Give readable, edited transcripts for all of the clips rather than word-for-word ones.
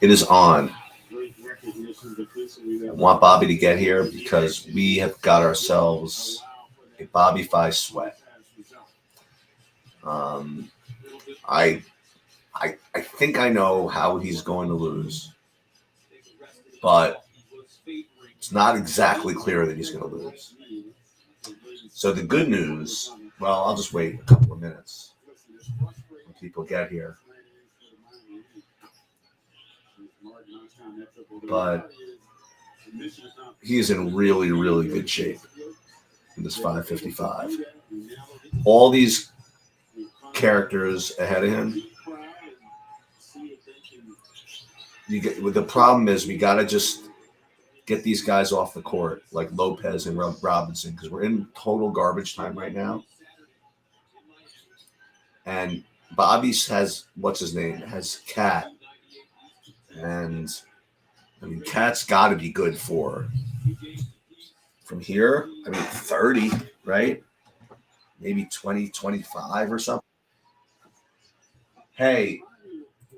It is on. I want Bobby to get here because we have got ourselves a Bobby Fi sweat. Um, I, I think I know how he's going to lose, but it's not exactly clear that he's going to lose. So the good news, well, I'll just wait a couple of minutes when people get here. But he is in really, really good shape in this 555. All these characters ahead of him. The problem is we got to just get these guys off the court, like Lopez and Robinson, because we're in total garbage time right now. And Bobby's has, what's his name? Has Cat. And I mean, Cat's got to be good for from here. I mean, 30, right? Maybe 20, 25 or something. Hey,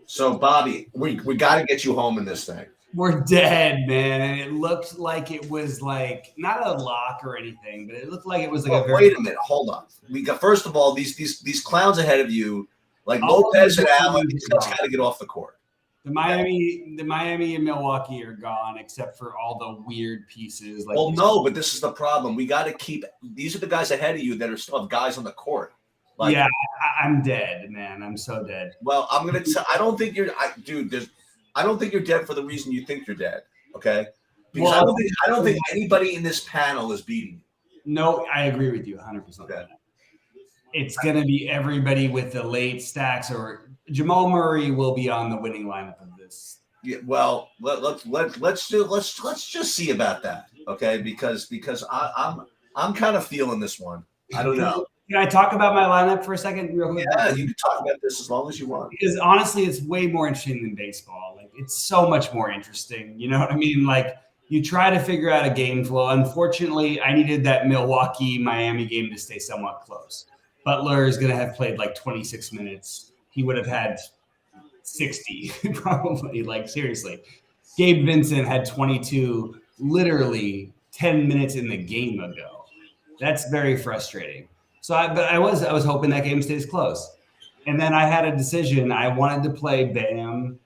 so Bobby, we got to get you home in this thing. We're dead, man. And it looked like it was like not a lock or anything, but it looked like it was like wait a minute, hold on. We got first of all these clowns ahead of you, like Lopez and Allen. These guys got to get off the court. The Miami and Milwaukee are gone, except for all the weird pieces. Like no, but this is the problem. We got to keep. These are the guys ahead of you that are still have guys on the court. Like, yeah, I'm dead, man. I'm so dead. Well, I'm gonna. I don't think you're, dude. I don't think you're dead for the reason you think you're dead. Okay, because I don't think anybody in this panel is beating you. No, I agree with you 100%. Okay. It's gonna be everybody with the late stacks, or Jamal Murray will be on the winning lineup of this. Yeah, well, let's just see about that. Okay, because I'm kind of feeling this one. I don't know. Can I talk about my lineup for a second? Real quick? Yeah, you can talk about this as long as you want. Because honestly, it's way more interesting than baseball. Like, it's so much more interesting. You know what I mean? Like, you try to figure out a game flow. Unfortunately, I needed that Milwaukee-Miami game to stay somewhat close. Butler is going to have played like 26 minutes. He would have had 60 probably. Like, seriously. Gabe Vincent had 22 literally 10 minutes in the game ago. That's very frustrating. So, I was hoping that game stays close, and then I had a decision. I wanted to play Bam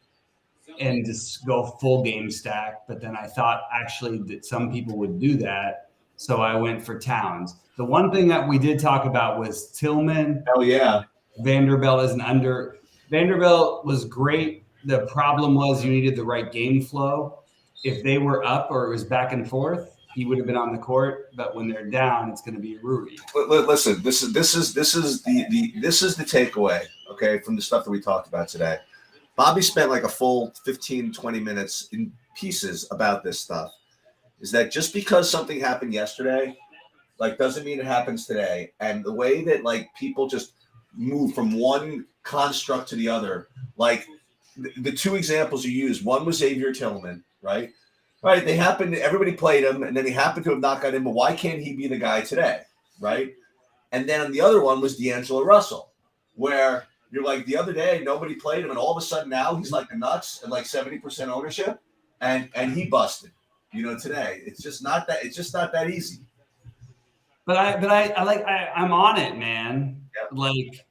and just go full game stack, but then I thought actually that some people would do that, so I went for Towns. The one thing that we did talk about was Tillman. Oh yeah, Vanderbilt is an under. Vanderbilt was great. The problem was you needed the right game flow. If they were up or it was back and forth, he would have been on the court, but when they're down, it's going to be Rudy. Listen, this is the takeaway, okay, from the stuff that we talked about today. Bobby spent like a full 15, 20 minutes in pieces about this stuff. Is that just because something happened yesterday, like, doesn't mean it happens today. And the way that like people just move from one construct to the other, like the two examples you used, one was Xavier Tillman, right? Right, everybody played him, and then he happened to have not got in, but why can't he be the guy today, right? And then the other one was D'Angelo Russell, where you're like, the other day, nobody played him, and all of a sudden now he's like the nuts and like 70% ownership, and he busted, today. It's just not that easy. But I'm on it, man. Yep. Like,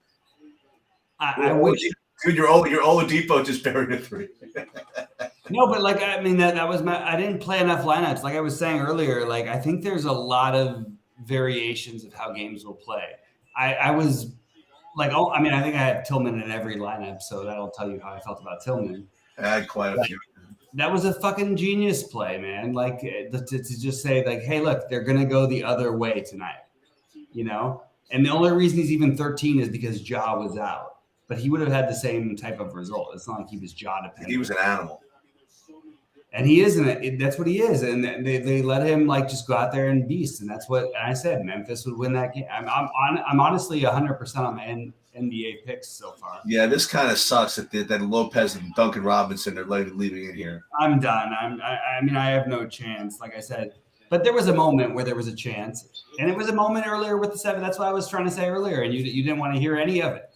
I wish. Dude, your Oladipo just buried a three. No, but like, I mean, that was I didn't play enough lineups. Like I was saying earlier, like, I think there's a lot of variations of how games will play. I was like, I think I had Tillman in every lineup, so that'll tell you how I felt about Tillman. I had quite a few. That was a fucking genius play, man. Like to just say like, hey, look, they're going to go the other way tonight, And the only reason he's even 13 is because Ja was out. But he would have had the same type of result. It's not like he was Ja dependent. He was an animal. And he isn't. That's what he is. And they let him like just go out there and beast. And that's what I said. Memphis would win that game. I'm honestly 100% on my NBA picks so far. Yeah, this kind of sucks that Lopez and Duncan Robinson are leaving in here. I'm done. I have no chance. Like I said. But there was a moment where there was a chance. And it was a moment earlier with the 7. That's what I was trying to say earlier. And you didn't want to hear any of it.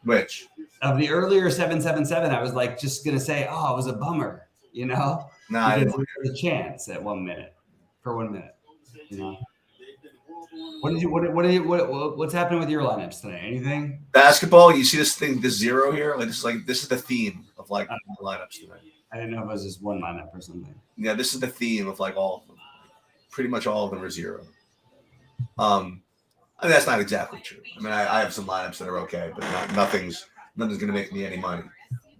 Which? Of the earlier 777, I was like just gonna say, oh, it was a bummer, No, because there was a chance at 1 minute for 1 minute. What's happening with your lineups tonight? Anything? Basketball. You see this thing, this zero here? This is the theme of like lineups tonight. I didn't know if it was just one lineup or something. Yeah, this is the theme of like all of them. Pretty much all of them are zero. I mean, that's not exactly true. I mean, I have some lineups that are okay, but nothing's going to make me any money.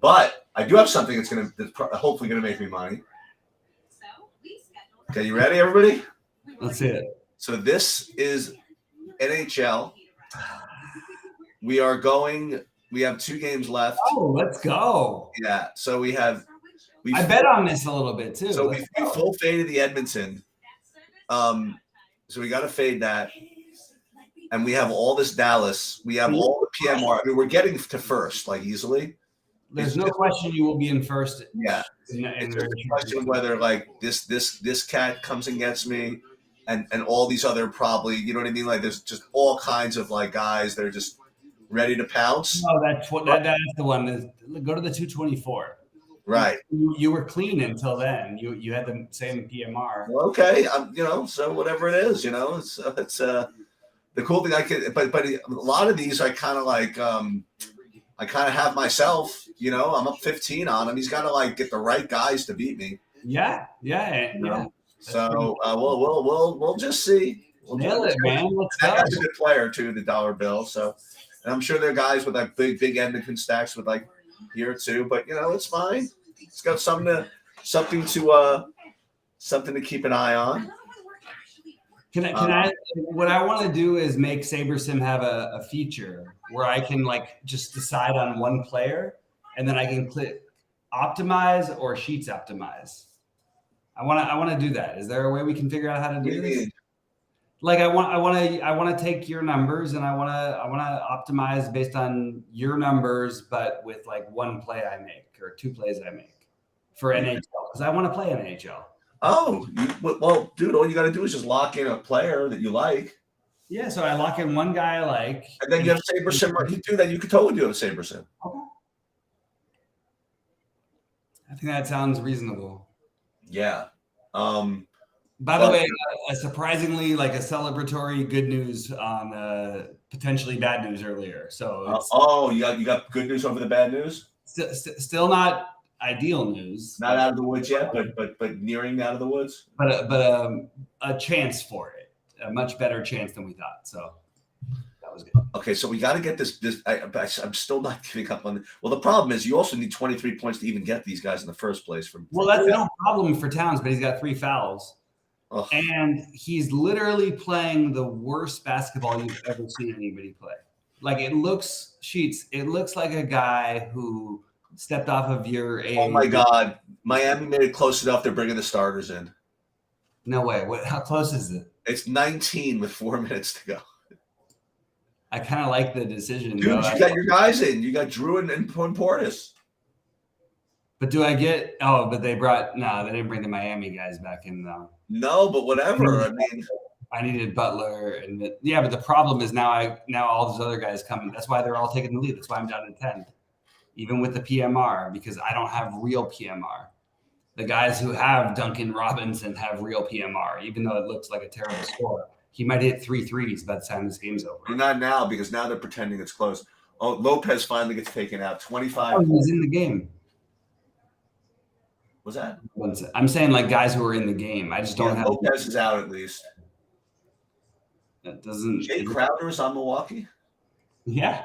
But I do have something that's hopefully going to make me money. Okay, you ready, everybody? Let's see it. So this is NHL. We have 2 games left. Oh, let's go. Yeah, so I bet on this a little bit too. So we full faded the Edmonton. So we got to fade that. And we have all this Dallas. We have all the PMR. I mean, we're getting to first, like, easily. There's no question you will be in first. Yeah. It's just a question of whether, like, this cat comes and gets me and all these other probably, you know what I mean? Like, there's just all kinds of, like, guys that are just ready to pounce. No, that's the one. Go to the 224. Right. You were clean until then. You had the same PMR. Well, okay. So whatever it is, it's the cool thing but a lot of these I kind of like, I kind of have myself, I'm up 15 on him. He's got to like get the right guys to beat me. Yeah. So we'll just see. Nail it, man. Let's go. That guy's a good player too, the dollar bill. So, and I'm sure there are guys with like big Edmonton stacks with like here too. But it's fine. It's got something to keep an eye on. Can I? What I want to do is make SaberSim have a feature where I can like just decide on one player, and then I can click optimize or sheets optimize. I want to do that. Is there a way we can figure out how to do this? Like I want to take your numbers and I want to optimize based on your numbers, but with like one play I make or 2 plays I make for NHL because I want to play NHL. Oh, well, dude, all you got to do is just lock in a player that you like. Yeah, so I lock in one guy I like. And then you have SaberSim. You do that, you could totally do a SaberSim. Okay. I think that sounds reasonable. Yeah. By the way, surprisingly, like a celebratory good news on potentially bad news earlier. So you got good news over the bad news? Still not ideal news. Not out of the woods yet, but nearing out of the woods. But a chance for it, a much better chance than we thought. So that was good. Okay, so we got to get this. I'm still not giving up on it. Well, the problem is you also need 23 points to even get these guys in the first place. That's no problem for Towns, but he's got 3 fouls. Ugh. And he's literally playing the worst basketball you've ever seen anybody play. Like it looks like a guy who stepped off of your Oh my God. Miami made it close enough. They're bringing the starters in. No way. How close is it? It's 19 with 4 minutes to go. I kind of like the decision. Dude, you got your guys in. You got Drew and Portis. But do I get – but they didn't bring the Miami guys back in though. No, but whatever. I mean – I needed Butler. But the problem is now all those other guys coming. That's why they're all taking the lead. That's why I'm down to 10. Even with the PMR, because I don't have real PMR. The guys who have Duncan Robinson have real PMR, even though it looks like a terrible score. He might hit 3 threes by the time this game's over. Not now, because now they're pretending it's close. Oh, Lopez finally gets taken out. 25. He was in the game. Was that? I'm saying like guys who are in the game. I just don't have. Lopez is out at least. That doesn't. Jay Crowder is on Milwaukee? Yeah.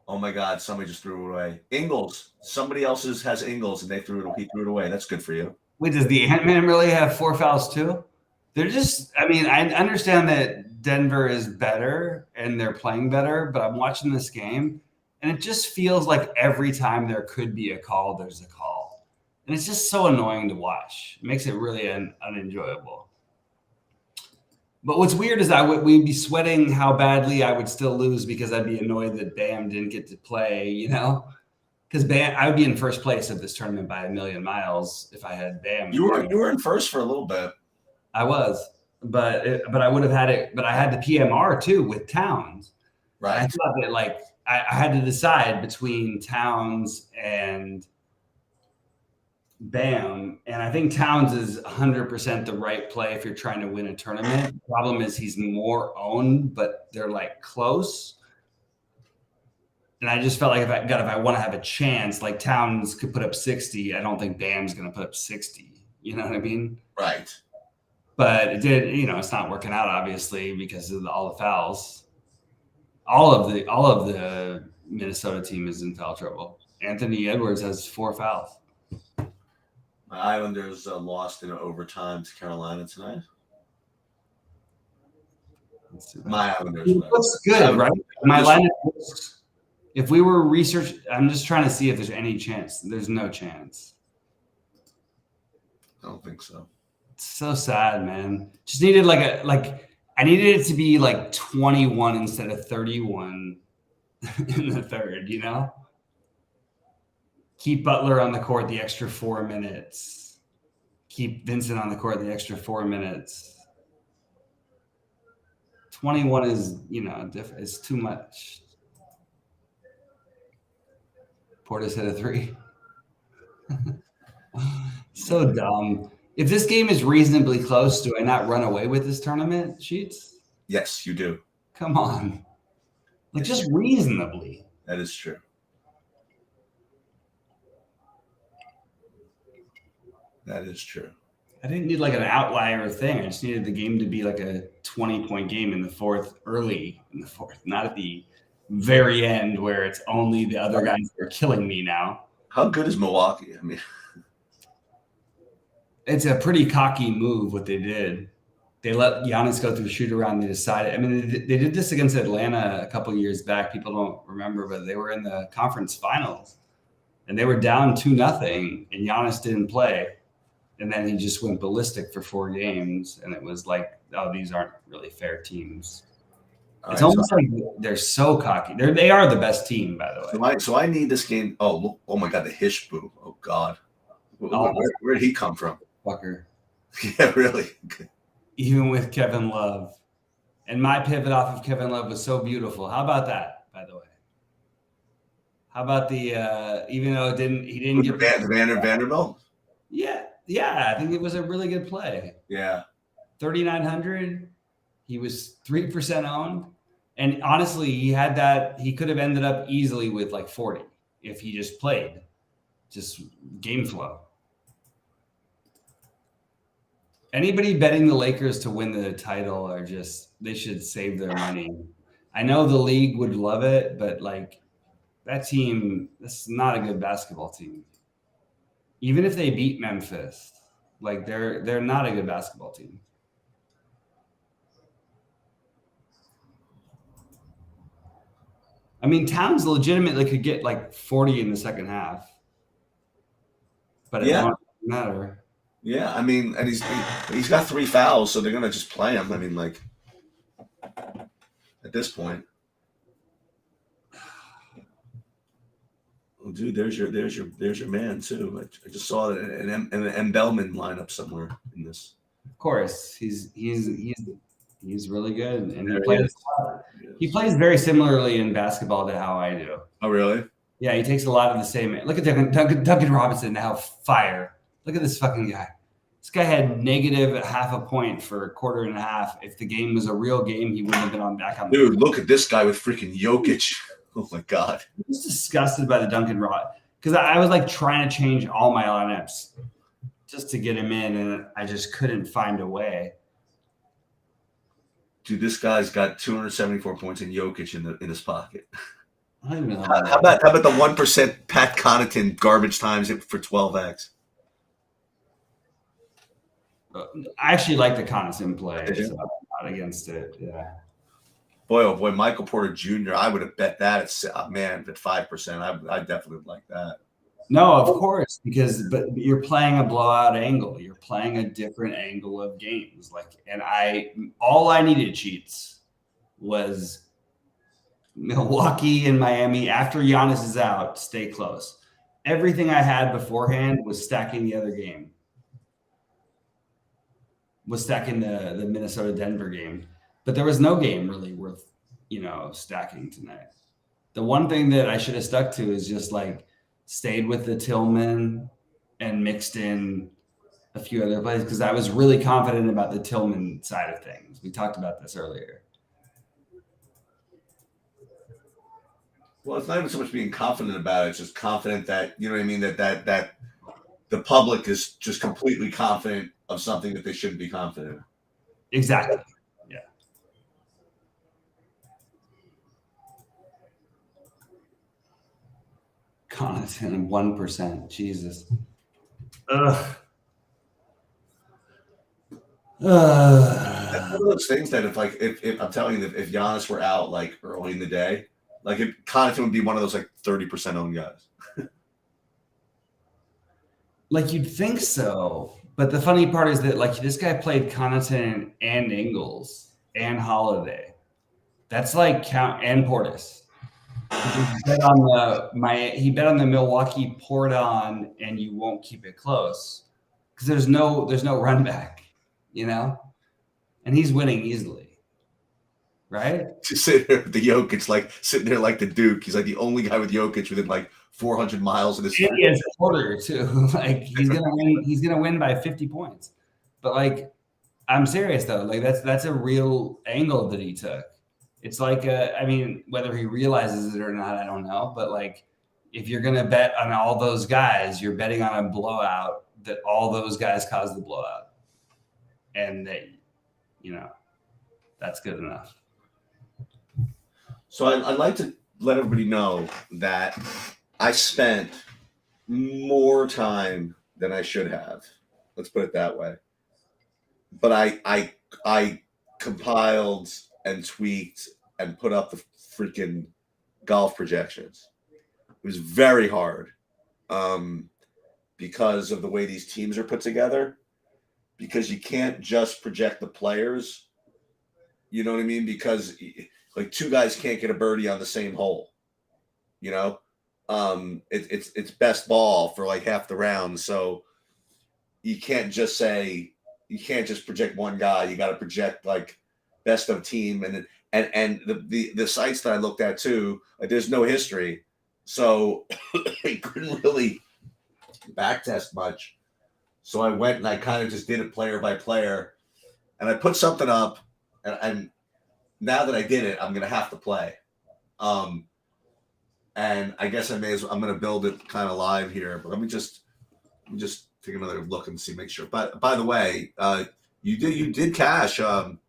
Oh my God! Somebody just threw it away. Ingles. Somebody else has Ingles, and he threw it away. That's good for you. Wait, does the Ant-Man really have 4 fouls too? They're just. I mean, I understand that Denver is better and they're playing better, but I'm watching this game, and it just feels like every time there could be a call, there's a call, and it's just so annoying to watch. It makes it really unenjoyable. But what's weird is we'd be sweating how badly I would still lose because I'd be annoyed that Bam didn't get to play, Because I would be in first place of this tournament by a million miles if I had Bam. You were in first for a little bit. I was, but I would have had it. But I had the PMR too with Towns. Right. I thought that I had to decide between Towns and Bam, and I think Towns is 100% the right play if you're trying to win a tournament. The problem is he's more owned, but they're like close. And I just felt like if I want to have a chance, like Towns could put up 60, I don't think Bam's going to put up 60. You know what I mean? Right. But it did, it's not working out obviously because of all the fouls. All of the Minnesota team is in foul trouble. Anthony Edwards has 4 fouls. My Islanders lost in overtime to Carolina tonight. My Islanders. It looks good, right? My lineup looks. If we were research, I'm just trying to see if there's any chance. There's no chance. I don't think so. It's so sad, man. Just needed I needed it to be like 21 instead of 31 in the third, Keep Butler on the court the extra 4 minutes. Keep Vincent on the court the extra 4 minutes. 21 is, different. It's too much. Portis hit a 3. So dumb. If this game is reasonably close, do I not run away with this tournament, Sheets? Yes, you do. Come on. Just reasonably. That is true. That is true. I didn't need an outlier thing. I just needed the game to be like a 20-point game in the fourth, early in the fourth, not at the very end where it's only the other guys that are killing me now. How good is Milwaukee? I mean, it's a pretty cocky move what they did. They let Giannis go through shoot around. They decided. I mean, they did this against Atlanta a couple years back. People don't remember, but they were in the conference finals, and they were down 2-0, and Giannis didn't play. And then he just went ballistic for 4 games, and it was like, oh, these aren't really fair teams. It's almost like they're so cocky. They are the best team, by the way. So I need this game. Oh my God, the Hishboo. Oh God, where did he come from? Fucker. Yeah, really. Even with Kevin Love, and my pivot off of Kevin Love was so beautiful. How about that? By the way, how about the even though he didn't get Vanderbilt? Yeah, I think it was a really good play. Yeah. 3,900. He was 3% owned. And honestly, he could have ended up easily with 40 if he just played. Just game flow. Anybody betting the Lakers to win the title they should save their money. I know the league would love it, but that team, this is not a good basketball team. Even if they beat Memphis, they're not a good basketball team. I mean, Towns legitimately could get 40 in the second half, but it won't matter. Yeah, I mean, and he's got 3 fouls, so they're gonna just play him. I mean, at this point. Oh, dude, there's your man too. I just saw an M. Bellman lineup somewhere in this. Of course, he's really good, and he plays very similarly in basketball to how I do. Oh, really? Yeah, he takes a lot of the same. Look at Duncan Robinson now. Fire! Look at this fucking guy. This guy had negative ½ a point for a quarter and a half. If the game was a real game, he wouldn't have been on back on. Dude, look at this guy with freaking Jokic. Oh my God. I was disgusted by the Duncan Rod because I was trying to change all my lineups just to get him in, and I just couldn't find a way. Dude, this guy's got 274 points in Jokic in his pocket. I don't even know. How about the 1% Pat Connaughton garbage times it for 12x? I actually like the Connaughton play, so I'm not against it. Yeah. Boy, oh boy, Michael Porter Jr. I would have bet that at 5%. I definitely would like that. No, of course, but you're playing a blowout angle. You're playing a different angle of games. All I needed, Cheats, was Milwaukee and Miami after Giannis is out, stay close. Everything I had beforehand was stacking the other game. Was stacking the Minnesota-Denver game. But there was no game really worth, stacking tonight. The one thing that I should have stuck to is just like stayed with the Tillman and mixed in a few other plays because I was really confident about the Tillman side of things. We talked about this earlier. Well, it's not even so much being confident about it; it's just confident that you know what I mean. That the public is just completely confident of something that they shouldn't be confident in. Exactly. Yeah. Connaughton 1%. Jesus. Ugh. That's one of those things that if I'm telling you that if Giannis were out like early in the day, like Connaughton would be one of those like 30% owned guys. Like you'd think so, but the funny part is that like this guy played Connaughton and Ingles and Holiday. That's like count and Portis. He bet on the Milwaukee poured on and you won't keep it close because there's no run back, you know, and he's winning easily, right? Just sitting there with the Jokic, like sitting there like the Duke. He's like the only guy with Jokic within like 400 miles of this. And he has Porter too. Like he's gonna win. He's gonna win by 50 points. But like, I'm serious though. Like that's a real angle that he took. It's like I mean, whether he realizes it or not, I don't know. But like, if you're gonna bet on all those guys, you're betting on a blowout that all those guys caused the blowout, and that that's good enough. So I'd like to let everybody know that I spent more time than I should have. Let's put it that way. But I compiled and tweaked and put up the freaking golf projections. It was very hard because of the way these teams are put together. Because you can't just project the players. You know what I mean? Because like two guys can't get a birdie on the same hole. You know, it's best ball for like half the round. So you can't just project one guy. You got to project like best of team and the sites that I looked at too. Like there's no history, so I couldn't really backtest much. So I went and I kind of just did it player by player, and I put something up, and now that I did it, I'm gonna have to play. And I guess I'm gonna build it kind of live here, but let me just take another look and see, make sure. But by the way, you did cash in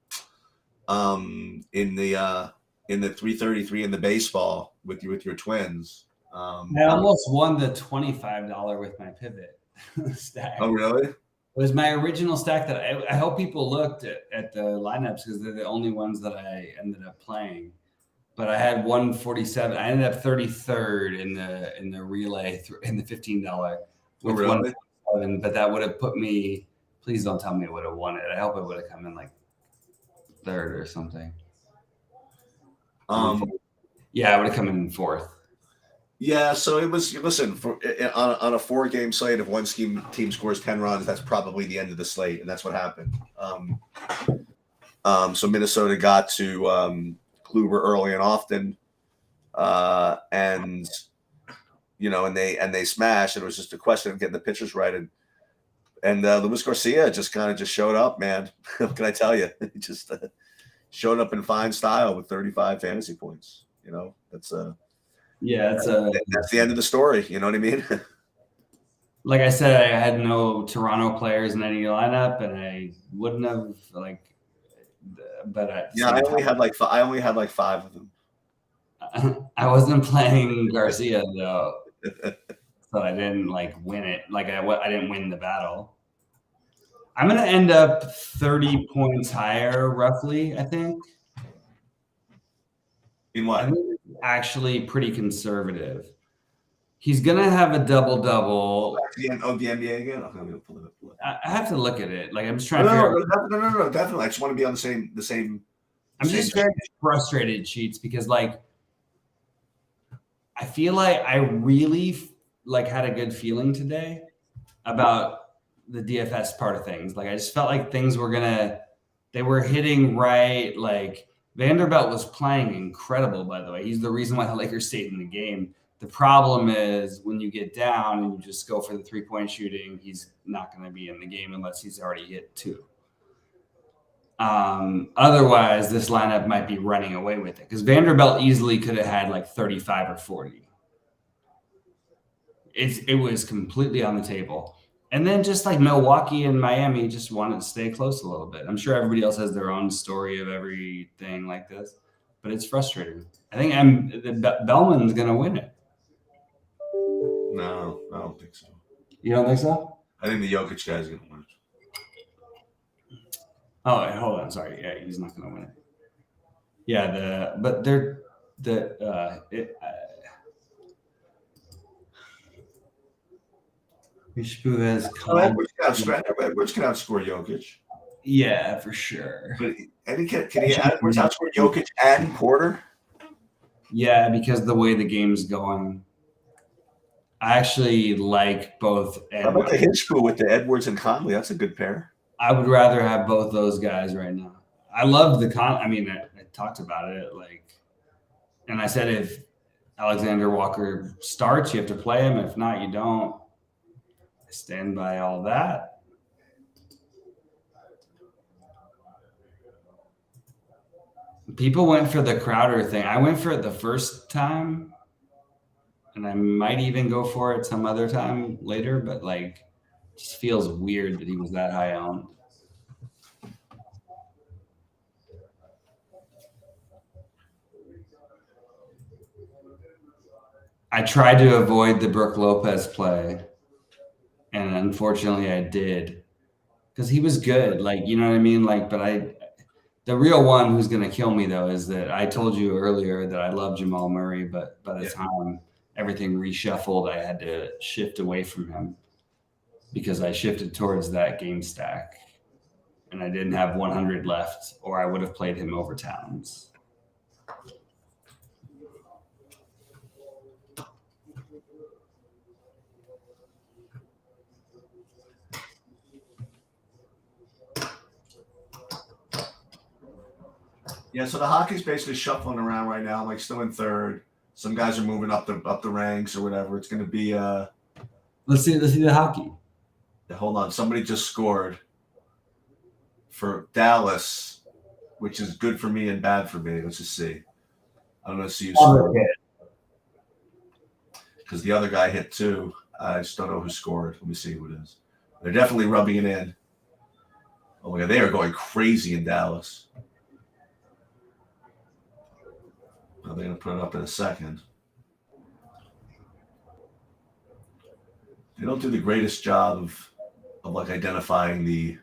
the 333 in the baseball with your twins. I almost won the $25 with my pivot stack. Oh really? It was my original stack that I hope people looked at the lineups because they're the only ones that I ended up playing. But I had 147. I ended up 33rd in the relay in the $15 with really? 147. But that would have put me. Please don't tell me it would have won it. I hope it would have come in like third or something. Yeah, it would have come in fourth. Yeah, so it was. Listen, on a 4-game slate, if one team scores 10 runs, that's probably the end of the slate, and that's what happened. So Minnesota got to Kluber early and often, and they smashed. It was just a question of getting the pitchers right, and Luis Garcia just showed up, man. What can I tell you? He just showed up in fine style with 35 fantasy points. That's that's the end of the story. You know what I mean? Like I said, I had no Toronto players in any lineup, and I wouldn't have But I only had like 5 of them. I wasn't playing Garcia though, so I didn't win it. I didn't win the battle. I'm gonna end up 30 points higher, roughly. I think. In what? I think it's actually pretty conservative. He's gonna have a double-double. The NBA again. I'm gonna pull it up. I have to look at it. I'm just trying to figure out. No, definitely. I just want to be on the same. I'm just very frustrated, Cheats, because I feel like I really had a good feeling today about the DFS part of things. I just felt like things were they were hitting right. Vanderbilt was playing incredible, by the way. He's the reason why the Lakers stayed in the game. The problem is when you get down and you just go for the 3-point shooting, he's not going to be in the game unless he's already hit 2. Otherwise, this lineup might be running away with it because Vanderbilt easily could have had like 35 or 40. It was completely on the table. And then just like Milwaukee and Miami just wanted to stay close a little bit. I'm sure everybody else has their own story of everything like this, but it's frustrating. I think Bellman's going to win it. No, I don't think so. You don't think so? I think the Jokic guy's going to win it. Oh, hold on. Sorry. Yeah, he's not going to win it. Yeah, Edwards can outscore Jokic. Yeah, for sure. But can he Edwards outscore Jokic and Porter? Yeah, because the way the game's going. I actually like both. How about the hit school with the Edwards and Conley? That's a good pair. I would rather have both those guys right now. I love I talked about it, and I said if Alexander Walker starts, you have to play him. If not, you don't. I stand by all that. People went for the Crowder thing. I went for it the first time, and I might even go for it some other time later, but it just feels weird that he was that high owned. I tried to avoid the Brook Lopez play, and unfortunately I did because he was good. You know what I mean? But the real one who's going to kill me, though, is that I told you earlier that I love Jamal Murray, but by the time everything reshuffled, I had to shift away from him because I shifted towards that game stack, and I didn't have 100 left, or I would have played him over Towns. Yeah, so the hockey's basically shuffling around right now, still in third. Some guys are moving up the ranks or whatever. It's going to be Let's see the hockey. Hold on, somebody just scored for Dallas, which is good for me and bad for me. Let's just see. I don't know if you scored because the other guy hit 2. I just don't know who scored. Let me see who it is. They're definitely rubbing it in. Oh my God, they are going crazy in Dallas. Well, they're going to put it up in a second. They don't do the greatest job of identifying the.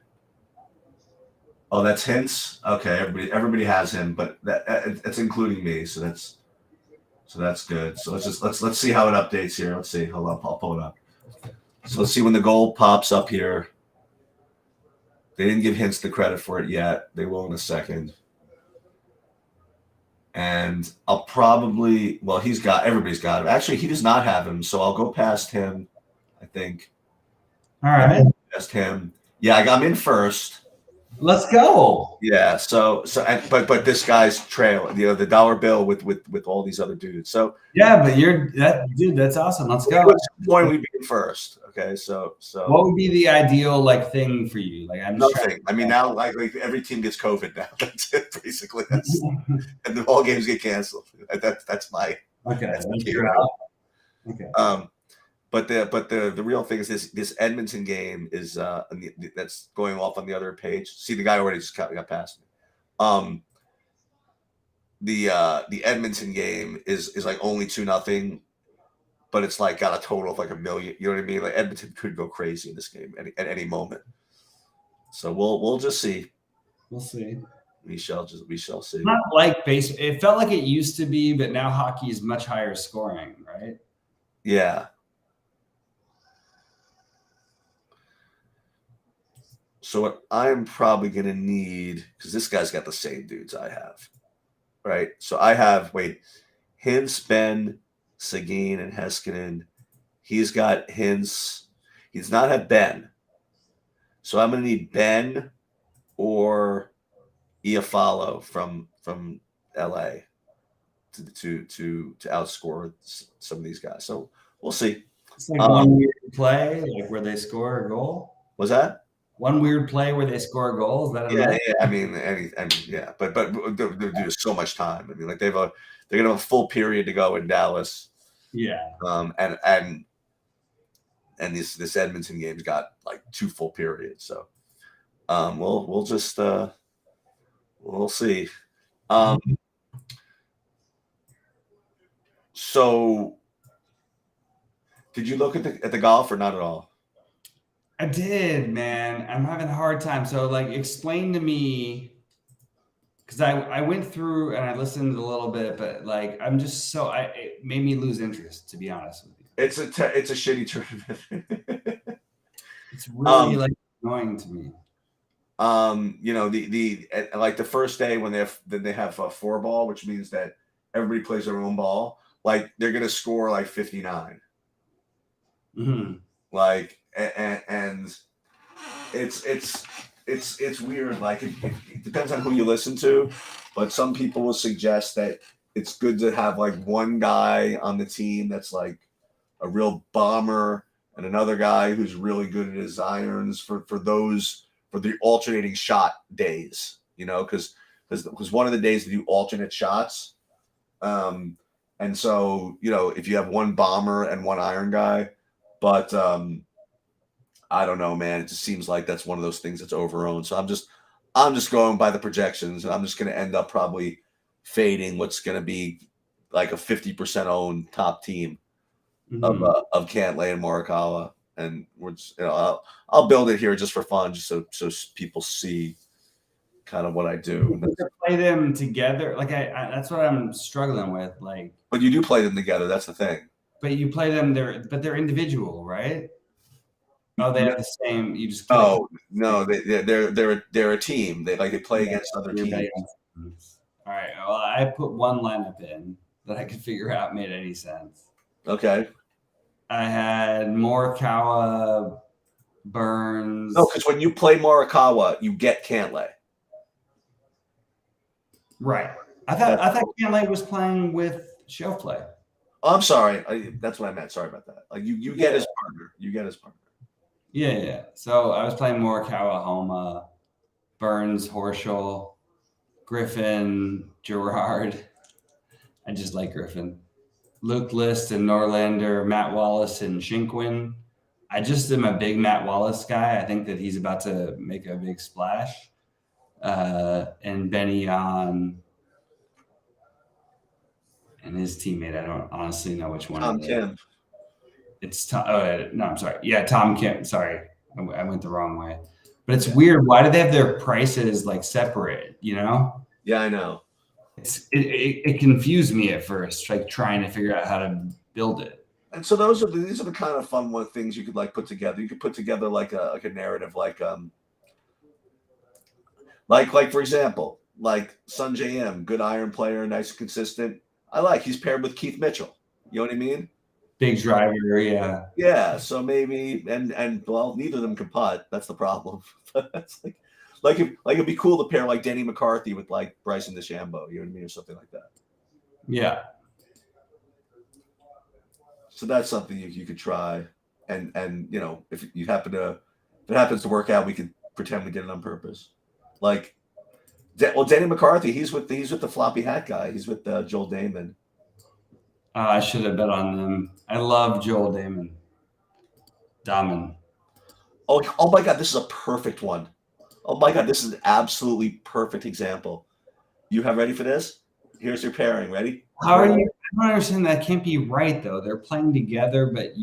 Oh, that's Hintz. Okay, everybody has him, but that's including me. So that's good. So let's see how it updates here. Let's see. Hold up, I'll pull it up. So let's see when the goal pops up here. They didn't give Hintz the credit for it yet. They will in a second. And I'll probably, everybody's got him. Actually, he does not have him, so I'll go past him, I think. All right. Past him. Yeah, I got him in first. Let's go. Yeah, but this guy's trail, the dollar bill with all these other dudes. So yeah, but that's awesome. Let's go. What's the point we be first? Okay, so what would be the ideal thing for you? I'm nothing. I mean, now every team gets COVID now. That's it, basically. And the all games get canceled. That's my okay. Okay. But the real thing is this Edmonton game is that's going off on the other page. See, the guy already just got past me. The Edmonton game is only 2-0, but it's got a total of 1 million. You know what I mean? Edmonton could go crazy in this game at any moment. So we'll just see. We'll see. We shall see. Not like baseball. It felt like it used to be, but now hockey is much higher scoring, right? Yeah. So what I'm probably going to need, because this guy's got the same dudes I have, right? So I have, Hintz, Ben, Seguin, and Heiskanen. He's got Hintz. He does not have Ben. So I'm going to need Ben or Iafallo from LA to outscore some of these guys. So we'll see. It's like one weird play, like where they score a goal. Was that one weird play where they score a goal? Is that a myth? yeah? I mean, yeah, but there's so much time. I mean, like they're gonna have a full period to go in Dallas. Yeah. And this Edmonton game's got like 2 full periods. So we'll just we'll see. So did you look at the golf or not at all? I did, man. I'm having a hard time. So like explain to me, because I went through and I listened a little bit, but like I'm just it made me lose interest, to be honest with you. It's a shitty tournament. It's really like annoying to me. You know, the like the first day when they have a 4-ball, which means that everybody plays their own ball. Like they're gonna score like 59. Mm-hmm. Like and it's weird. Like it depends on who you listen to, but some people will suggest that it's good to have like one guy on the team that's like a real bomber and another guy who's really good at his irons for the alternating shot days, you know, because one of the days they do alternate shots. And so, you know, if you have one bomber and one iron guy, but I don't know, man. It just seems like that's one of those things that's overowned. So I'm just going by the projections, and I'm just going to end up probably fading what's going to be like a 50% owned top team of Cantlay and Morikawa. And we're just, you know, I'll build it here just for fun, just so people see kind of what I do. To play them together, like I that's what I'm struggling with. Like, but you do play them together. That's the thing. But you play them they're individual, right? Oh, they have the same. You just no, they're a team. They play against other teams. All right. Well, I put one lineup in that I could figure out made any sense. Okay. I had Morikawa, Burns. No, because when you play Morikawa, you get Cantlay. Right. I thought Cantlay was playing with Schauffele. Oh, I'm sorry. That's what I meant. Sorry about that. Like you get his partner. You get his partner. Yeah. So I was playing Morikawa, Homa, Burns, Horschel, Griffin, Gerard. I just like Griffin. Luke List and Norlander, Matt Wallace and Shinkwin. I just am a big Matt Wallace guy. I think that he's about to make a big splash. And Benny on and his teammate. I don't honestly know which one. Tom Kim. It's Tom. No, I'm sorry. Yeah, Tom Kim. Sorry, I went the wrong way. But it's weird. Why do they have their prices like separate? You know? Yeah, I know. It confused me at first, like trying to figure out how to build it. And so these are the kind of fun things you could like put together. You could put together like a narrative, like for example, like Sungjae Im, good iron player, nice and consistent. He's paired with Keith Mitchell. You know what I mean? Big driver, yeah. Yeah. So maybe and well, neither of them can putt. That's the problem. That's it'd be cool to pair like Denny McCarthy with like Bryson DeChambeau. You know what I mean, or something like that. Yeah. So that's something you could try, and you know if it happens to work out, we could pretend we did it on purpose. Like, Denny McCarthy, he's with the floppy hat guy. He's with Joel Damon. I should have bet on them. I love Joel Damon. Oh my God, this is a perfect one. Oh my God, this is an absolutely perfect example. You have ready for this? Here's your pairing. Ready? How are you? I don't understand. That can't be right though. They're playing together, but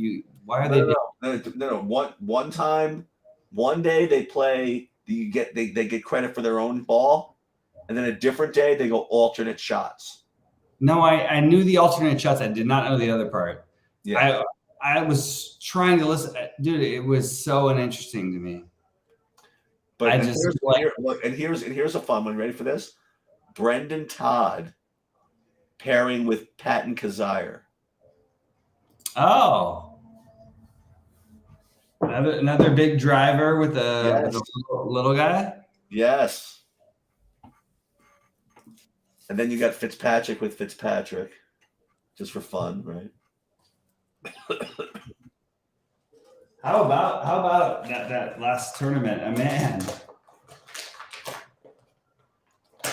why are they? No. One time, one day they play. They get credit for their own ball, and then a different day they go alternate shots. No, I knew the alternate shots. I did not know the other part. Yeah, I was trying to listen, dude. It was so uninteresting to me. But here's a fun one. Ready for this? Brendan Todd pairing with Patton Kizzire. Oh, another big driver with a little guy. Yes. And then you got Fitzpatrick with Fitzpatrick, just for fun, right? How about that last tournament? Man,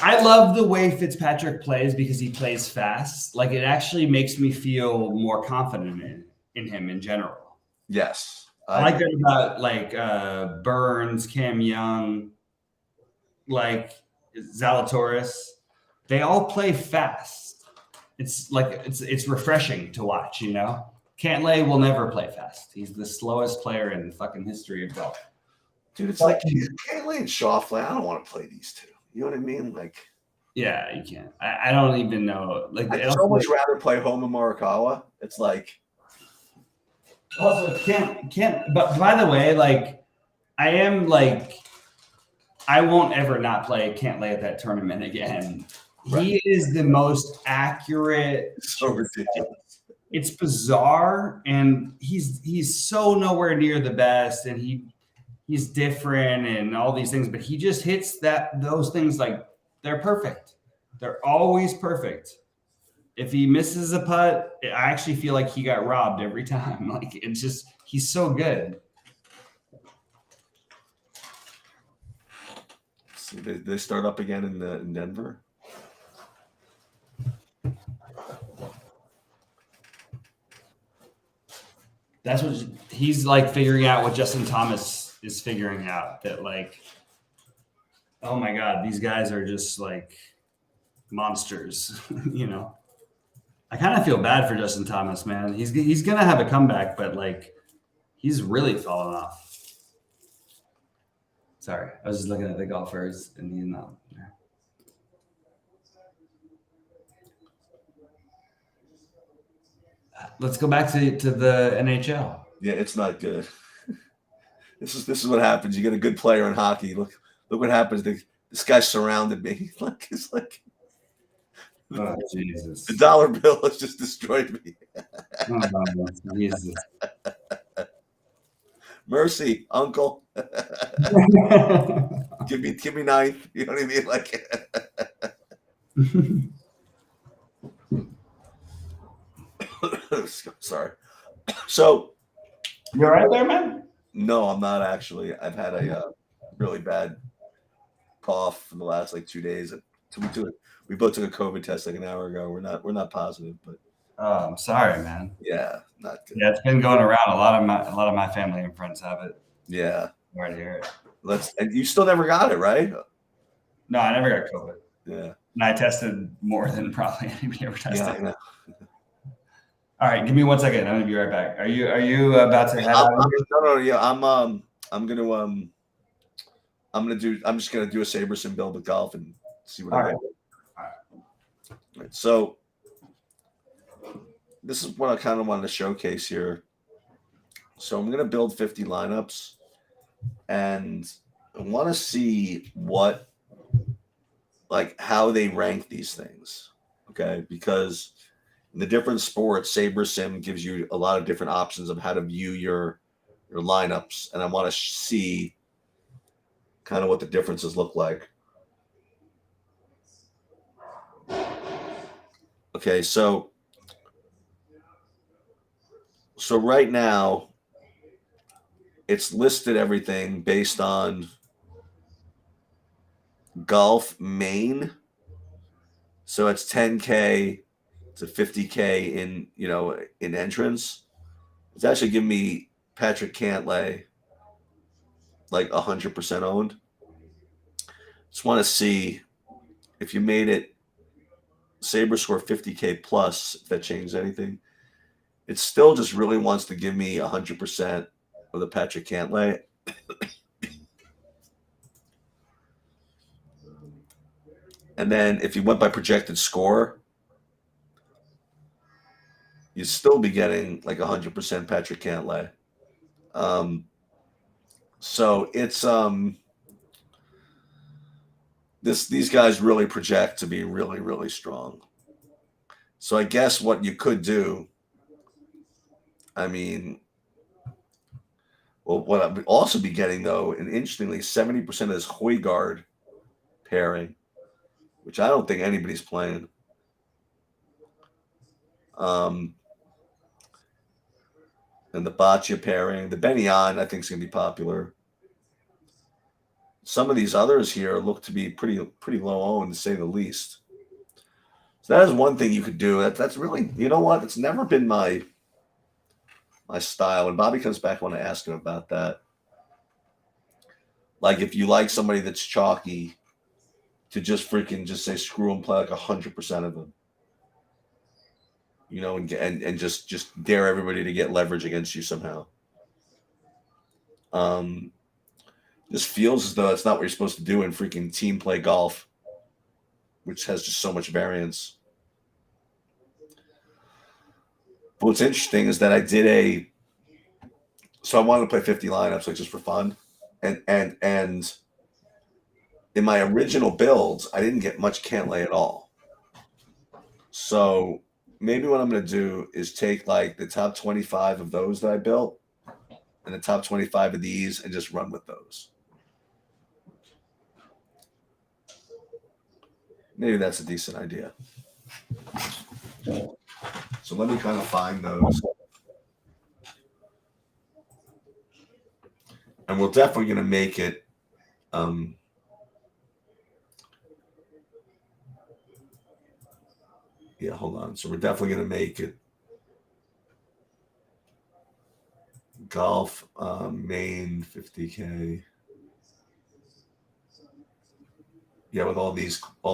I love the way Fitzpatrick plays because he plays fast. Like it actually makes me feel more confident in him in general. Yes. I like that about like Burns, Cam Young, like Zalatoris. They all play fast. It's like it's refreshing to watch, you know? Cantlay will never play fast. He's the slowest player in fucking history of golf. Dude, it's like Cantlay and Schauffele. I don't want to play these two. You know what I mean? Like, yeah, you can't. I don't even know. Like, I'd so much rather play Homa Morikawa. It's like, also can't. But by the way, like, I am like, I won't ever not play Cantlay at that tournament again. Right. He is the most accurate. So ridiculous. It's bizarre, and he's so nowhere near the best, and he's different and all these things, but he just hits those things like they're perfect. They're always perfect. If he misses a putt, I actually feel like he got robbed every time. Like it's just he's so good. So they start up again in Denver. That's what he's like figuring out what Justin Thomas is figuring out, that like, oh my God, these guys are just like monsters, you know? I kind of feel bad for Justin Thomas, man. He's going to have a comeback, but like he's really fallen off. Sorry. I was just looking at the golfers and he's not there. Let's go back to the NHL. Yeah, it's not good. This is what happens. You get a good player in hockey. Look what happens. This guy surrounded me. Like it's like, oh Jesus! The dollar bill has just destroyed me. Oh, Jesus. Mercy, Uncle. give me ninth. You know what I mean? Like. Sorry. So, you're right there, man? No, I'm not actually. I've had a really bad cough for the last like 2 days. We both took a COVID test like an hour ago. We're not positive, but oh, I'm sorry, man. Yeah, not good. Yeah, it's been going around. A lot of my family and friends have it. Yeah, right here. And you still never got it, right? No, I never got COVID. Yeah, and I tested more than probably anybody ever tested. Yeah, I know. All right, give me 1 second. I'm gonna be right back. Are you about to head out? No. Yeah, I'm just gonna do a SaberSim build with golf and see what I get. All right. So this is what I kind of wanted to showcase here. So I'm gonna build 50 lineups, and I want to see how they rank these things. Okay, because in the different sports, SaberSim gives you a lot of different options of how to view your lineups, and I want to see kind of what the differences look like. Okay, so right now it's listed everything based on golf main. So it's 10K to 50K in entrance. It's actually giving me Patrick Cantlay like 100% owned. Just want to see if you made it SaberScore 50K plus, if that changed anything. It still just really wants to give me 100% of the Patrick Cantlay. And then if you went by projected score, you'd still be getting like 100% Patrick Cantlay. So it's these guys really project to be really, really strong. So I guess what you could do, what I would also be getting though, and interestingly, 70% of this Højgaard pairing which I don't think anybody's playing. And the Boccia pairing, the Benyon, I think is going to be popular. Some of these others here look to be pretty low owned, to say the least. So that is one thing you could do. That's really, you know what? It's never been my style. When Bobby comes back, I want to ask him about that. Like, if you like somebody that's chalky, to just say screw them, play like 100% of them. You know, and just dare everybody to get leverage against you somehow. This feels as though it's not what you're supposed to do in freaking team play golf, which has just so much variance. But what's interesting is that I did so I wanted to play 50 lineups, like just for fun. And in my original builds, I didn't get much can't lay at all. So maybe what I'm going to do is take like the top 25 of those that I built and the top 25 of these and just run with those. Maybe that's a decent idea. So let me kind of find those. And we're definitely going to make it yeah, hold on. So we're definitely going to make it golf main 50K. Yeah, with all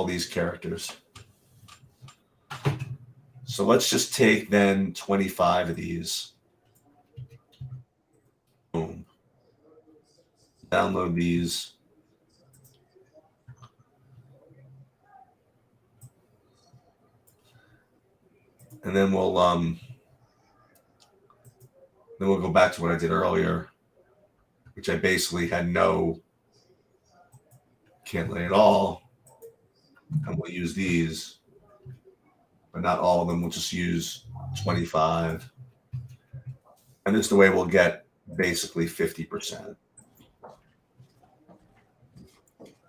these characters. So let's just take then 25 of these. Boom. Download these. And then we'll go back to what I did earlier, which I basically had no can't lay at all. And we'll use these, but not all of them. We'll just use 25. And this is the way we'll get basically 50%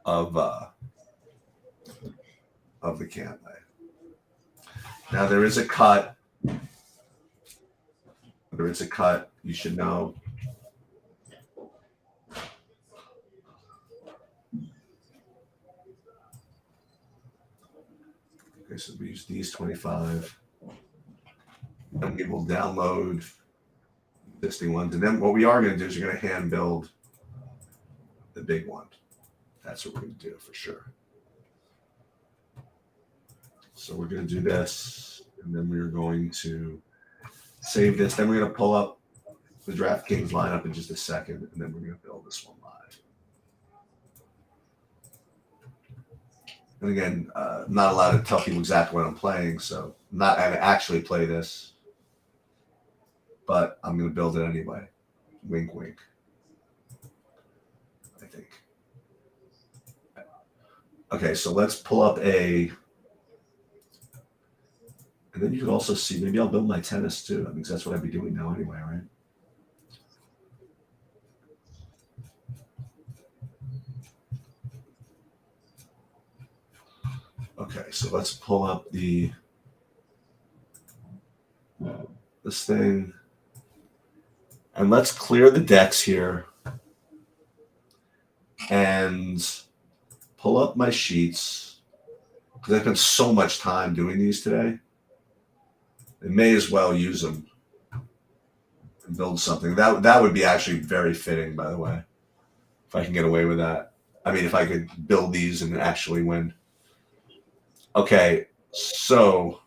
of the can't lay. Now there is a cut. There is a cut. You should know. Okay, so we use these 25. And we will download existing ones. And then what we are going to do is we're going to hand build the big one. That's what we're going to do for sure. So we're going to do this, and then we're going to save this. Then we're going to pull up the DraftKings lineup in just a second, and then we're going to build this one live. And again, not allowed to tell people exactly what I'm playing, so I'm not going to actually play this, but I'm going to build it anyway. Wink, wink. I think. Okay, so let's pull up and then you could also see, maybe I'll build my tennis too. I mean, that's what I'd be doing now anyway, right? Okay, so let's pull up this thing. And let's clear the decks here. And pull up my sheets. Because I spent so much time doing these today. I may as well use them and build something. That would be actually very fitting, by the way, if I can get away with that. I mean, if I could build these and actually win. Okay, so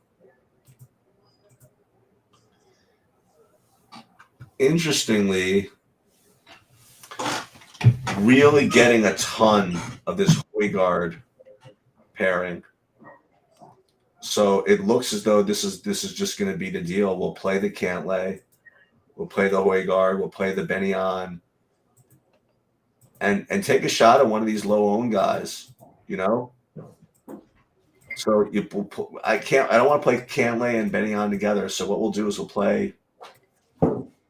interestingly, really getting a ton of this Højgaard pairing. So it looks as though this is just going to be the deal. We'll play the Cantlay, we'll play the Højgaard, we'll play the Benyon, and take a shot at one of these low-owned guys. You know. So I don't want to play Cantlay and Benyon together. So what we'll do is we'll play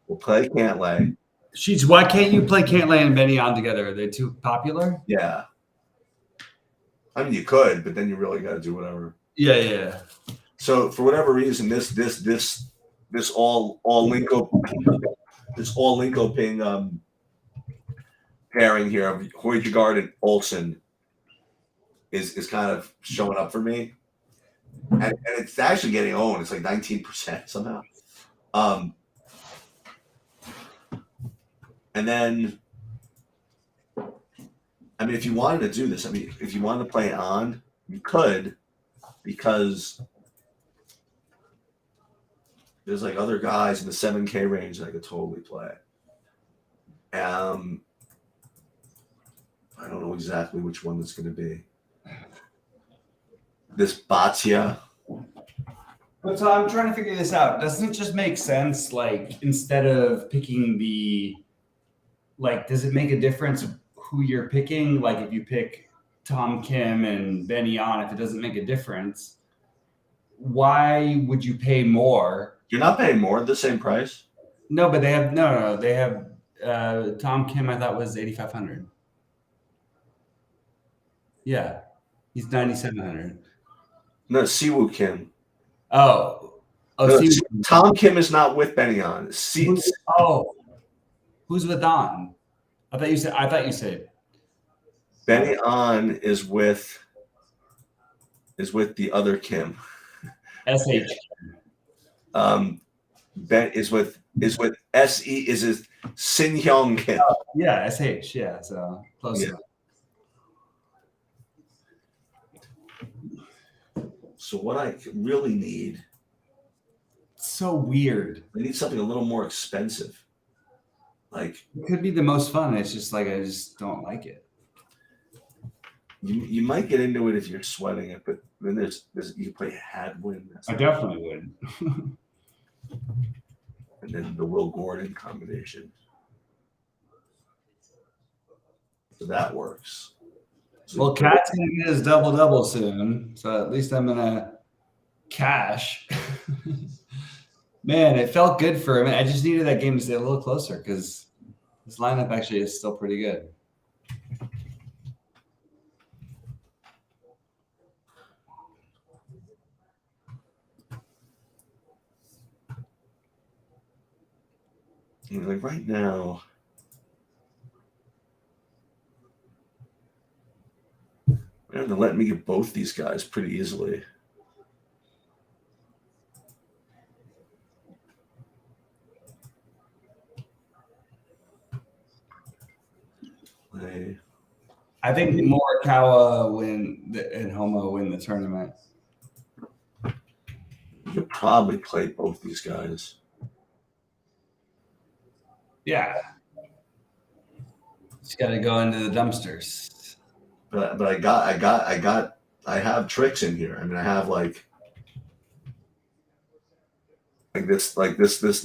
Cantlay. Sheets, why can't you play Cantlay and Benyon together? Are they too popular? Yeah. I mean, you could, but then you really got to do whatever. Yeah. So for whatever reason, this all Linko pairing here of Højgaard and Olsen is kind of showing up for me, and it's actually getting owned. It's like 19% somehow. And then, I mean, if you wanted to do this, I mean, if you wanted to play it on, you could, because there's like other guys in the 7K range that I could totally play. I don't know exactly which one that's going to be. This Bhatia. But so I'm trying to figure this out. Doesn't it just make sense, like, instead of picking does it make a difference who you're picking? Like, if you pick Tom Kim and Benny On, if it doesn't make a difference, why would you pay more? You're not paying more, the same price? No, but they have no. They have Tom Kim. I thought was 8,500. Yeah, he's 9,700. No, Siwoo Kim. Oh, No, Siwoo. Tom Kim is not with Benny On. Who's with On? I thought you said Benny On is with the other Kim. SH. Ben is with SE is Sin Hyung Kim. Yeah, SH. Yeah, so close enough. So what I really need, It's so weird. I need something a little more expensive. Like, It could be the most fun. It's just like I just don't like it. you might get into it if you're sweating it, but then there's you play Hadwin. I definitely would. And then the Will Gordon combination. So that works. So Well, Cat's gonna get his double soon, so at least I'm gonna cash. Man, it felt good for him. I just needed that game to stay a little closer because his lineup actually is still pretty good. like right now, they're letting me get both these guys pretty easily. I think Morikawa and Homo win the tournament. You could probably play both these guys. Yeah. Just got to go into the dumpsters. But I have tricks in here. I mean, I have like this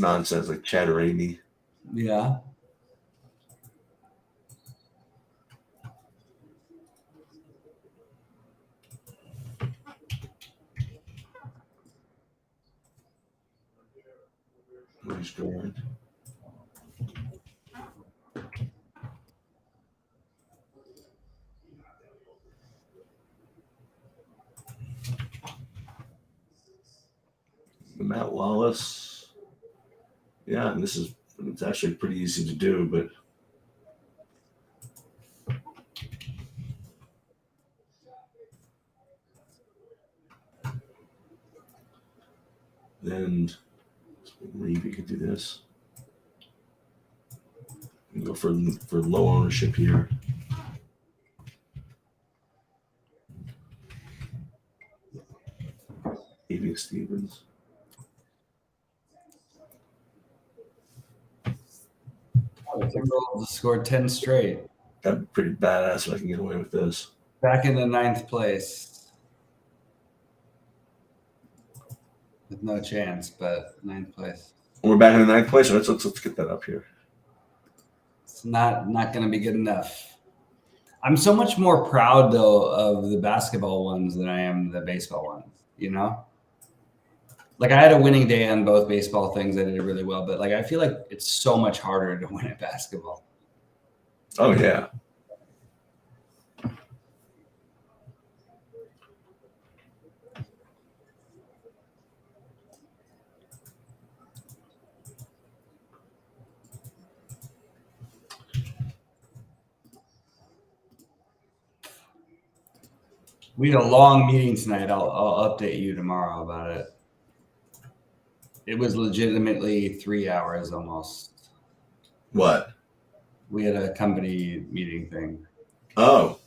nonsense, like Chatteramy. Yeah. Where's going? Matt Wallace. Yeah, and it's actually pretty easy to do, but then maybe you could do this. And go for low ownership here. Avia Stevens. The Timberwolves scored 10 straight. That'd be pretty badass if I can get away with this. Back in the 9th place. With no chance, but 9th place. We're back in the 9th place. So let's get that up here. It's not going to be good enough. I'm so much more proud though of the basketball ones than I am the baseball ones. You know, like I had a winning day on both baseball things. I did really well, but like I feel like it's so much harder to win at basketball. Oh yeah. We had a long meeting tonight. I'll update you tomorrow about it. It was legitimately 3 hours almost. What? We had a company meeting thing. Oh.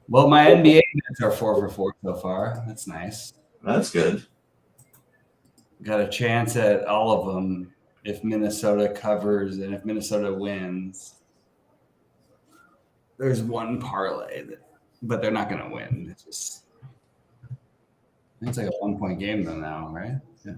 Well, my NBA bets are 4 for 4 so far. That's nice. That's good. Got a chance at all of them if Minnesota covers and if Minnesota wins. There's one parlay, but they're not going to win. It's like a 1-point game though now, right? Yeah.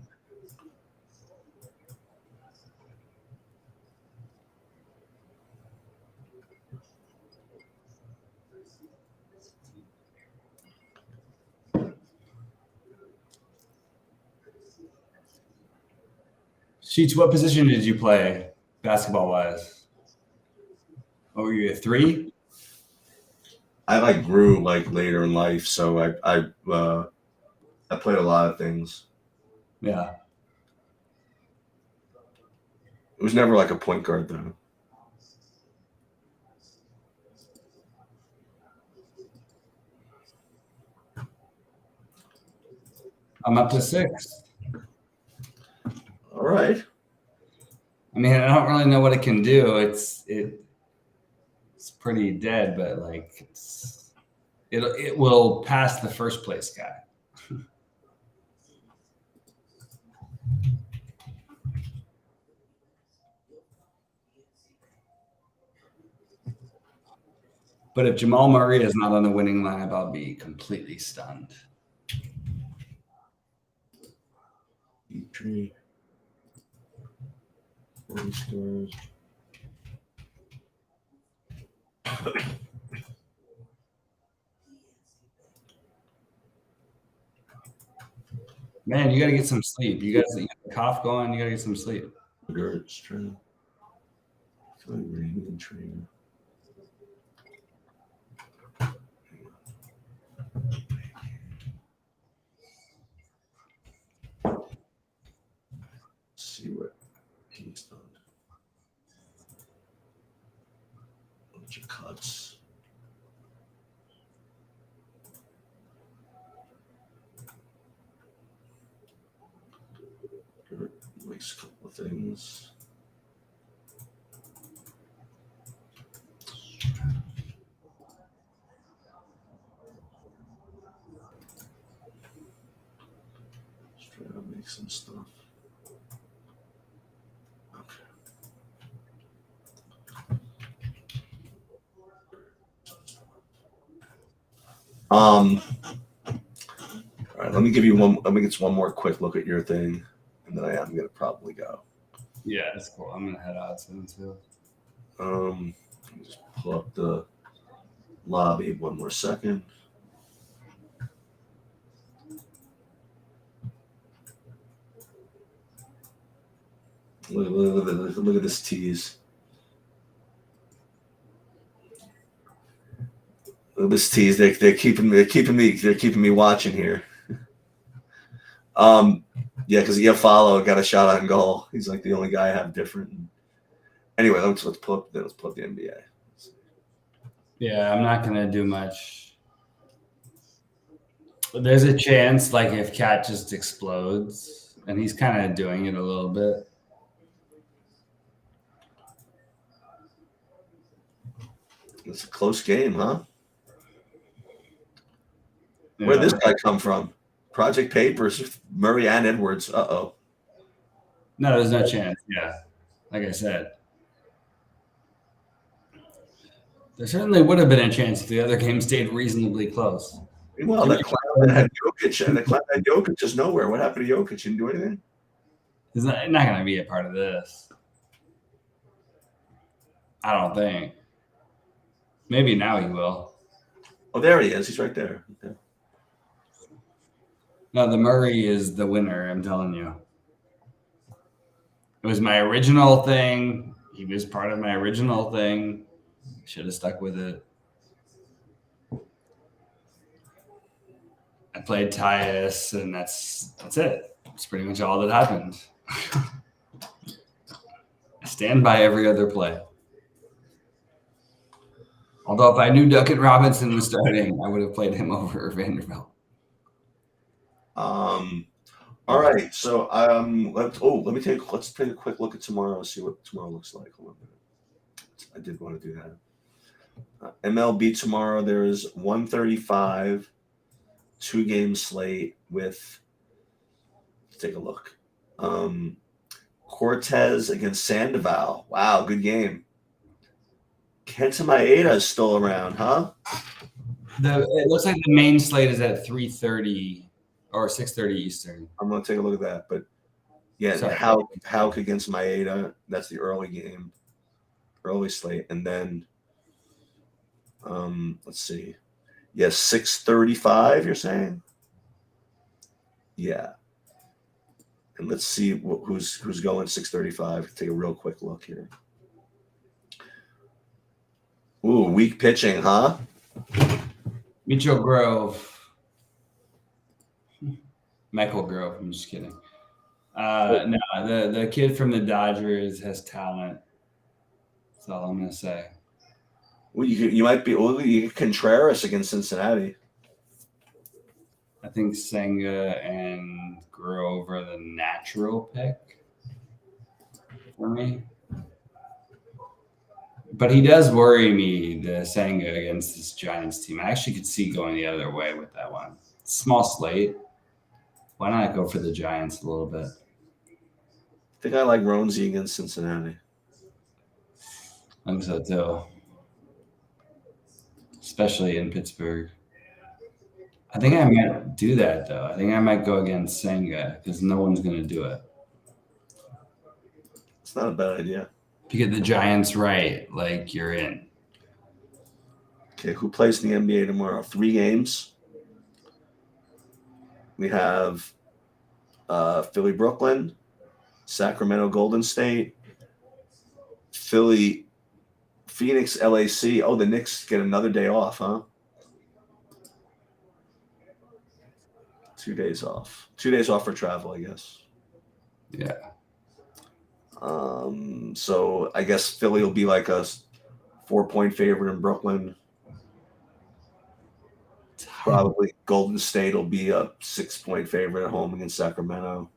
Sheets, what position did you play basketball wise? Oh, were you a 3? I grew later in life, so I played a lot of things. Yeah. It was never like a point guard though. I'm up to 6. All right. I mean, I don't really know what it can do. It's pretty dead, but it will pass the first place guy. But if Jamal Murray is not on the winning lineup, I'll be completely stunned. Tree. 40 stars. Man, you got to get some sleep. You got the cough going. You got to get some sleep. Gert's trying. Rain train. See what he's done. Bunch of cuts. Makes a couple of things. Straight up make some stuff. All right, let me give you one. Let me get one more quick look at your thing, and then I am gonna probably go. Yeah, that's cool. I'm gonna head out soon too. Let me just pull up the lobby one more second. Look at this tease. Look at this tease. They're keeping me watching here. Yeah, because Follow got a shot on goal. He's like the only guy I have different. Anyway, let's pull up the NBA. Yeah, I'm not gonna do much. There's a chance, like if Cat just explodes, and he's kind of doing it a little bit. It's a close game, huh? Yeah. Where'd this guy come from? Project Papers, Murray and Edwards. Uh-oh. No, there's no chance. Yeah, like I said. There certainly would have been a chance if the other game stayed reasonably close. Well, that cloud that had Jokic is nowhere. What happened to Jokic? Didn't do anything? He's not going to be a part of this. I don't think. Maybe now he will. Oh, there he is. He's right there. Okay. No, the Murray is the winner, I'm telling you. It was my original thing. He was part of my original thing. Should have stuck with it. played Tyus, and that's it. That's pretty much all that happened. I stand by every other play. Although if I knew Duncan Robinson was starting, I would have played him over Vanderbilt. All right, so let's take a quick look at tomorrow and see what tomorrow looks like. Hold on a minute. I did want to do that. MLB tomorrow, there is 135, 2-game slate with. Let's take a look. Cortez against Sandoval. Wow, good game. Kenta Maeda is still around, huh? It looks like the main slate is at 3:30 or 6:30 Eastern. I'm gonna take a look at that, but yeah, Hauk against Maeda. That's the early game, early slate, and then let's see. Yes, 6:35. You're saying? Yeah. And let's see who's going 6:35. Take a real quick look here. Ooh, weak pitching, huh? Mitchell Grove. Michael Grove. I'm just kidding. No, the kid from the Dodgers has talent. That's all I'm gonna say. Well, you might be. Well, you get Contreras against Cincinnati. I think Senga and Grove are the natural pick for me. But he does worry me, the Senga against this Giants team. I actually could see going the other way with that one. Small slate. Why not go for the Giants a little bit? I think I like Ronzi against Cincinnati. I think so too. Especially in Pittsburgh. I think I might do that though. I think I might go against Senga because no one's going to do it. It's not a bad idea. If you get the Giants right, like you're in. Okay, who plays in the NBA tomorrow? 3 games. We have Philly, Brooklyn, Sacramento, Golden State, Philly, Phoenix, LAC. Oh, the Knicks get another day off, huh? 2 days off. 2 days off for travel, I guess. Yeah. So I guess Philly will be like a 4-point favorite in Brooklyn. Probably Golden State will be a 6-point favorite at home against Sacramento.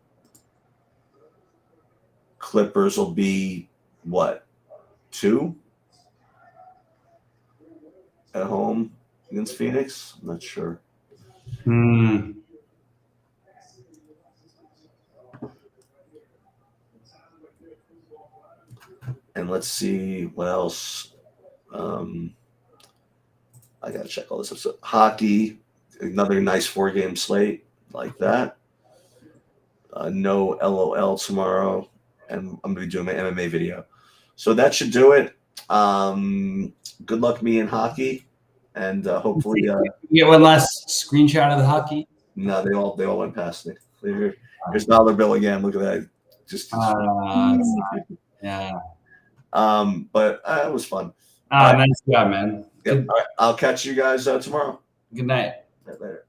Clippers will be what? 2 at home against Phoenix? I'm not sure. And let's see what else. I gotta check all this up. So hockey, another nice 4-game slate like that. No LOL tomorrow, and I'm gonna be doing my MMA video. So that should do it. Good luck me in hockey, and hopefully. You get one last screenshot of the hockey. No, they all went past me. Here's dollar bill again. Look at that. Just yeah. But it was fun. Nice job, man. Yep. All right. I'll catch you guys tomorrow. Good night. Later.